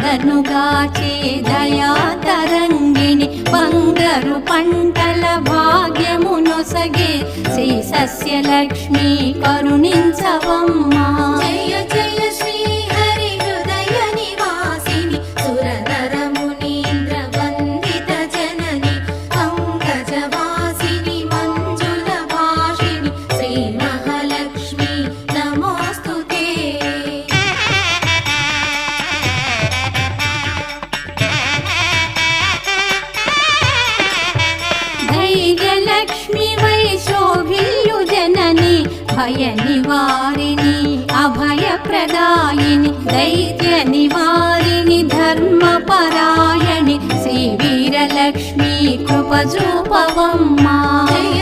ధరను గాచే దయా తరంగిణి బంగారు పంటల భాగ్యమునొసగే శ్రీ సస్యలక్ష్మి కరుణించవమ్మా. జయ జయ శ్రీ హరి హృదయ నివాసిని సురనర మునీంద్ర వందిత జనని పంకజవాసిని మంజుల భాషిని శ్రీ మహాలక్ష్మి నమోస్తుతే. ధైర్యలక్ష్మి వై శోభిల్లు జనని భయ నివారిణి అభయప్రదాయిని దైత్య నివారిణి ధర్మపరాయణి శ్రీ వీరలక్ష్మి కృప చూపవమ్మా. జయ